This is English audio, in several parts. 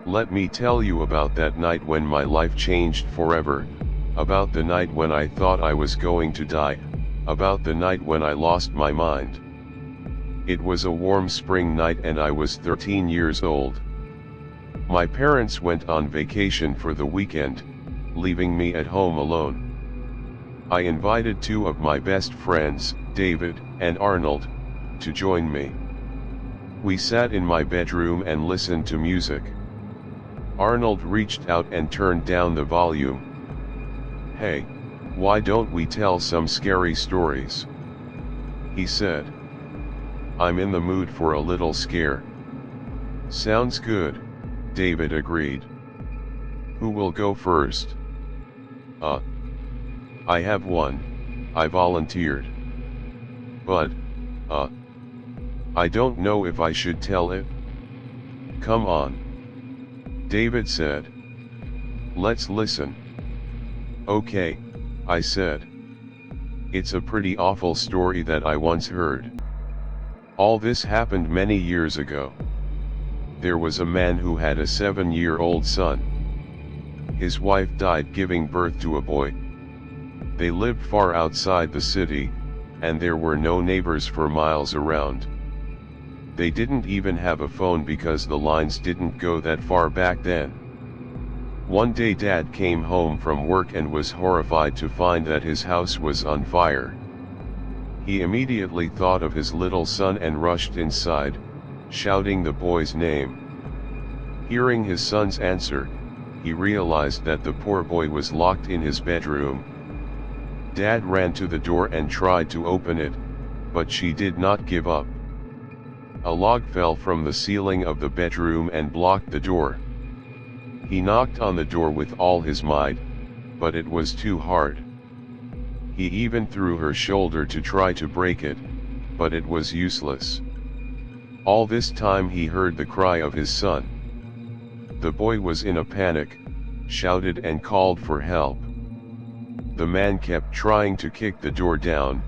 Let me tell you about that night when my life changed forever, about the night when I thought I was going to die, about the night when I lost my mind. It was a warm spring night and I was 13 years old. My parents went on vacation for the weekend, leaving me at home alone. I invited two of my best friends, David and Arnold, to join me. We sat in my bedroom and listened to music. Arnold reached out and turned down the volume. "Hey, why don't we tell some scary stories?" he said. "I'm in the mood for a little scare." "Sounds good," David agreed. "Who will go first?" I have one," I volunteered. "But, I don't know if I should tell it." "Come on," David said. "Let's listen." "Okay," I said. "It's a pretty awful story that I once heard. All this happened many years ago. There was a man who had a 7-year-old son. His wife died giving birth to a boy. They lived far outside the city, and there were no neighbors for miles around. They didn't even have a phone because the lines didn't go that far back then. One day Dad came home from work and was horrified to find that his house was on fire. He immediately thought of his little son and rushed inside, shouting the boy's name. Hearing his son's answer, he realized that the poor boy was locked in his bedroom. Dad ran to the door and tried to open it, but she did not give up. A log fell from the ceiling of the bedroom and blocked the door. He knocked on the door with all his might, but it was too hard. He even threw her shoulder to try to break it, but it was useless. All this time he heard the cry of his son. The boy was in a panic, shouted and called for help. The man kept trying to kick the door down,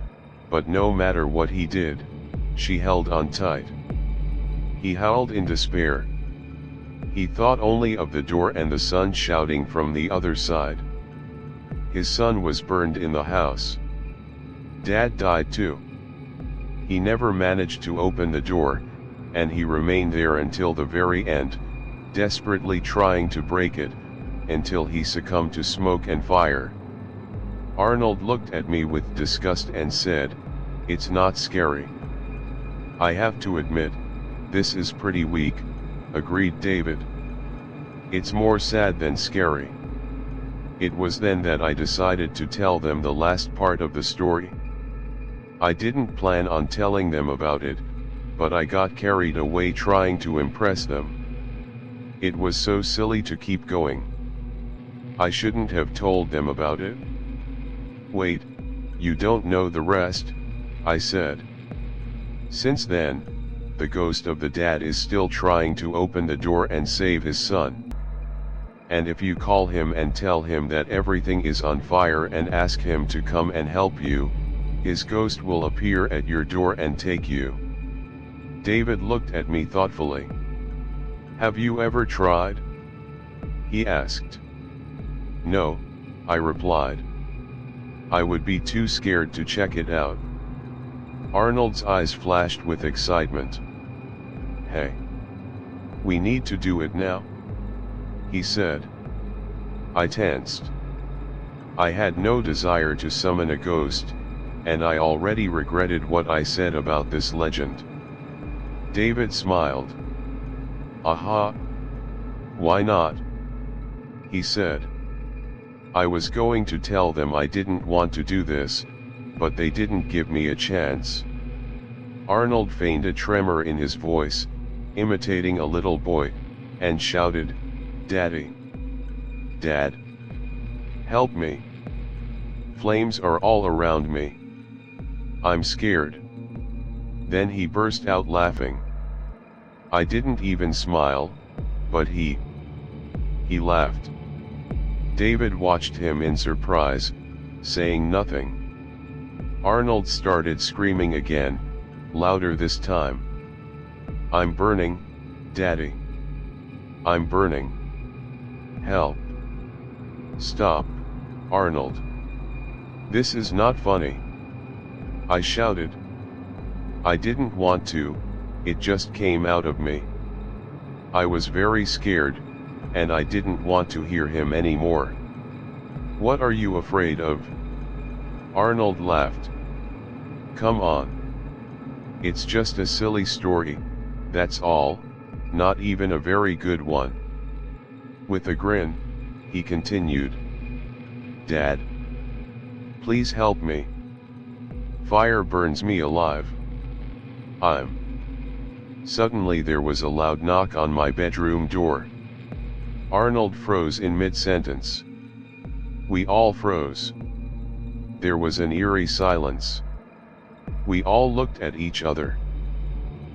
but no matter what he did, she held on tight. He howled in despair. He thought only of the door and the son shouting from the other side. His son was burned in the house. Dad died too. He never managed to open the door, and he remained there until the very end, desperately trying to break it, until he succumbed to smoke and fire. Arnold looked at me with disgust and said, "It's not scary." "I have to admit, this is pretty weak," agreed David. "It's more sad than scary." It was then that I decided to tell them the last part of the story. I didn't plan on telling them about it, but I got carried away trying to impress them. It was so silly to keep going. I shouldn't have told them about it. "Wait, you don't know the rest," I said. Since then, the ghost of the dad is still trying to open the door and save his son. And if you call him and tell him that everything is on fire and ask him to come and help you, his ghost will appear at your door and take you. David looked at me thoughtfully. "Have you ever tried?" he asked. "No," I replied. "I would be too scared to check it out." Arnold's eyes flashed with excitement. "Hey, we need to do it now," he said. I tensed. I had no desire to summon a ghost, and I already regretted what I said about this legend. David smiled. "Aha! Why not?" he said. I was going to tell them I didn't want to do this, but they didn't give me a chance. Arnold feigned a tremor in his voice, imitating a little boy, and shouted, "Daddy! Dad! Help me! Flames are all around me. I'm scared." Then he burst out laughing. I didn't even smile, but he laughed. David watched him in surprise, saying nothing. Arnold started screaming again, louder this time. "I'm burning, Daddy! I'm burning. Help. Stop, Arnold. This is not funny. I shouted. I didn't want to, it just came out of me. I was very scared, and I didn't want to hear him anymore. What are you afraid of? Arnold laughed. Come on. It's just a silly story, that's all, not even a very good one. With a grin, he continued. Dad. Please help me. Fire burns me alive. Suddenly there was a loud knock on my bedroom door. Arnold froze in mid-sentence. We all froze. There was an eerie silence. We all looked at each other.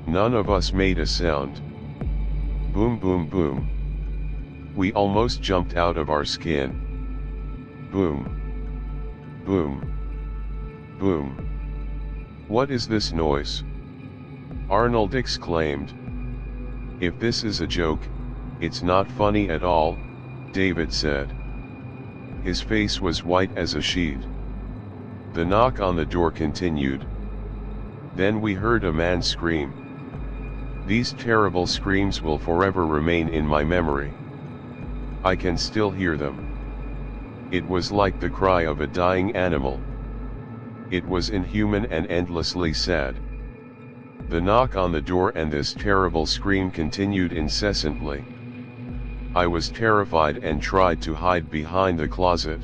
None of us made a sound. Boom, boom, boom. We almost jumped out of our skin. Boom. Boom. Boom. What is this noise? Arnold exclaimed. If this is a joke, it's not funny at all, David said. His face was white as a sheet. The knock on the door continued. Then we heard a man scream. These terrible screams will forever remain in my memory. I can still hear them. It was like the cry of a dying animal. It was inhuman and endlessly sad. The knock on the door and this terrible scream continued incessantly. I was terrified and tried to hide behind the closet.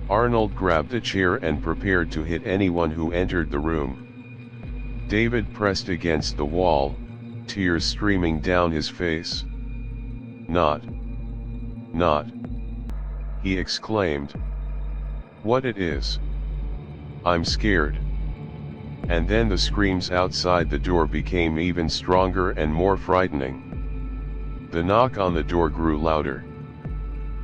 Arnold grabbed a chair and prepared to hit anyone who entered the room. David pressed against the wall, tears streaming down his face. Not, he exclaimed. What it is? I'm scared. And then the screams outside the door became even stronger and more frightening. The knock on the door grew louder.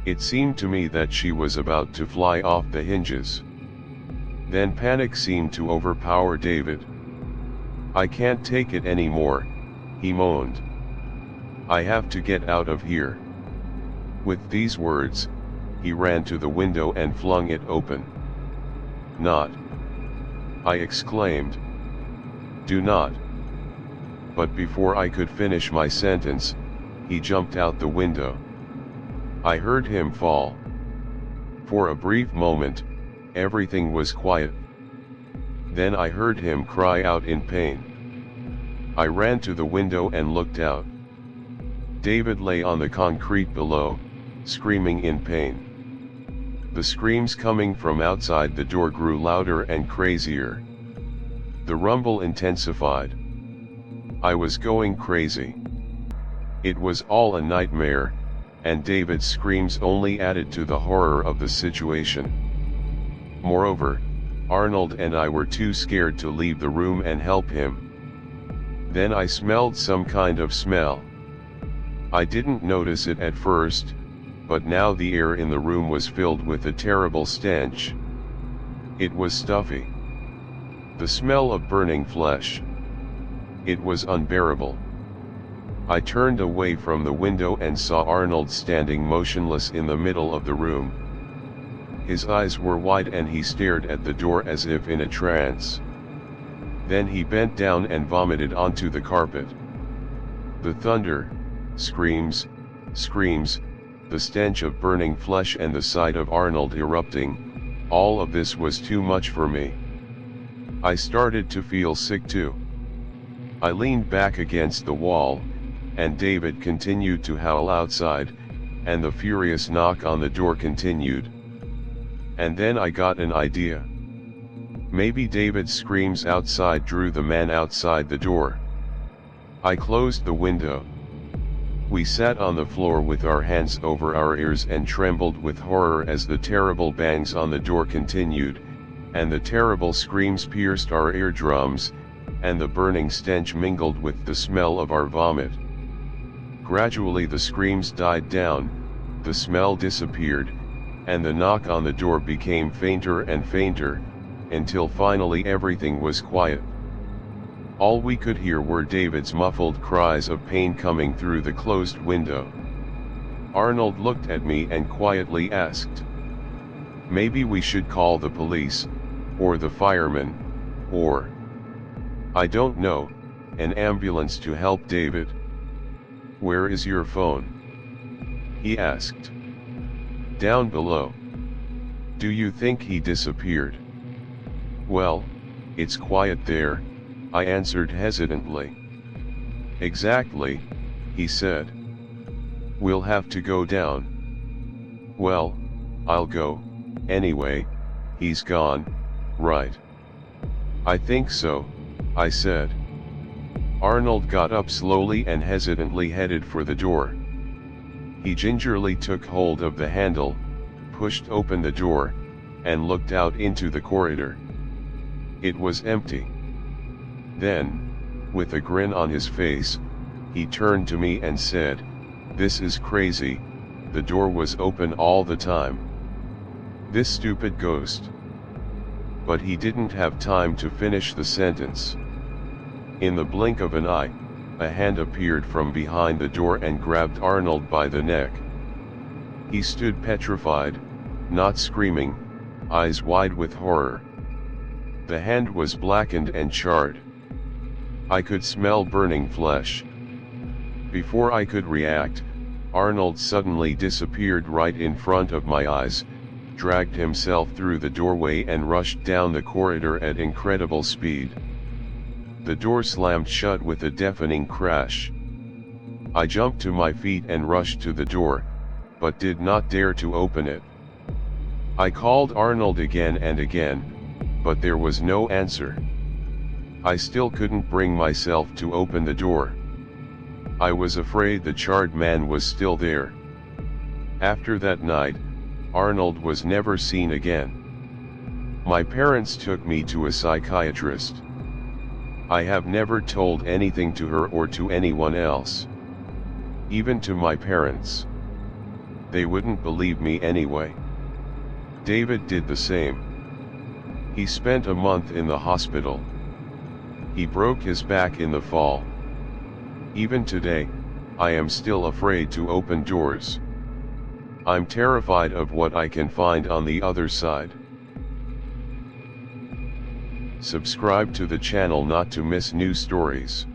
It seemed to me that she was about to fly off the hinges. Then panic seemed to overpower David. I can't take it anymore, he moaned. I have to get out of here. With these words, he ran to the window and flung it open. Not. I exclaimed. Do not. But before I could finish my sentence, he jumped out the window. I heard him fall. For a brief moment, everything was quiet. Then I heard him cry out in pain. I ran to the window and looked out. David lay on the concrete below, screaming in pain. The screams coming from outside the door grew louder and crazier. The rumble intensified. I was going crazy. It was all a nightmare, and David's screams only added to the horror of the situation. Moreover, Arnold and I were too scared to leave the room and help him. Then I smelled some kind of smell. I didn't notice it at first, but now the air in the room was filled with a terrible stench. It was stuffy. The smell of burning flesh. It was unbearable. I turned away from the window and saw Arnold standing motionless in the middle of the room. His eyes were wide and he stared at the door as if in a trance. Then he bent down and vomited onto the carpet. The thunder, screams, the stench of burning flesh and the sight of Arnold erupting, all of this was too much for me. I started to feel sick too. I leaned back against the wall, and David continued to howl outside, and the furious knock on the door continued. And then I got an idea. Maybe David's screams outside drew the man outside the door. I closed the window. We sat on the floor with our hands over our ears and trembled with horror as the terrible bangs on the door continued, and the terrible screams pierced our eardrums, and the burning stench mingled with the smell of our vomit. Gradually the screams died down, the smell disappeared, and the knock on the door became fainter and fainter, until finally everything was quiet. All we could hear were David's muffled cries of pain coming through the closed window. Arnold looked at me and quietly asked, "Maybe we should call the police, or the firemen, or, I don't know, an ambulance to help David. Where is your phone?" he asked. "Down below." "Do you think he disappeared?" "Well, it's quiet there," I answered hesitantly. "Exactly," he said. "We'll have to go down." "Well, I'll go, anyway, he's gone, right?" "I think so," I said. Arnold got up slowly and hesitantly headed for the door. He gingerly took hold of the handle, pushed open the door, and looked out into the corridor. It was empty. Then, with a grin on his face, he turned to me and said, "This is crazy, the door was open all the time. This stupid ghost." But he didn't have time to finish the sentence. In the blink of an eye, a hand appeared from behind the door and grabbed Arnold by the neck. He stood petrified, not screaming, eyes wide with horror. The hand was blackened and charred. I could smell burning flesh. Before I could react, Arnold suddenly disappeared right in front of my eyes, dragged himself through the doorway and rushed down the corridor at incredible speed. The door slammed shut with a deafening crash. I jumped to my feet and rushed to the door, but did not dare to open it. I called Arnold again and again, but there was no answer. I still couldn't bring myself to open the door. I was afraid the charred man was still there. After that night, Arnold was never seen again. My parents took me to a psychiatrist. I have never told anything to her or to anyone else. Even to my parents. They wouldn't believe me anyway. David did the same. He spent a month in the hospital. He broke his back in the fall. Even today, I am still afraid to open doors. I'm terrified of what I can find on the other side. Subscribe to the channel not to miss new stories.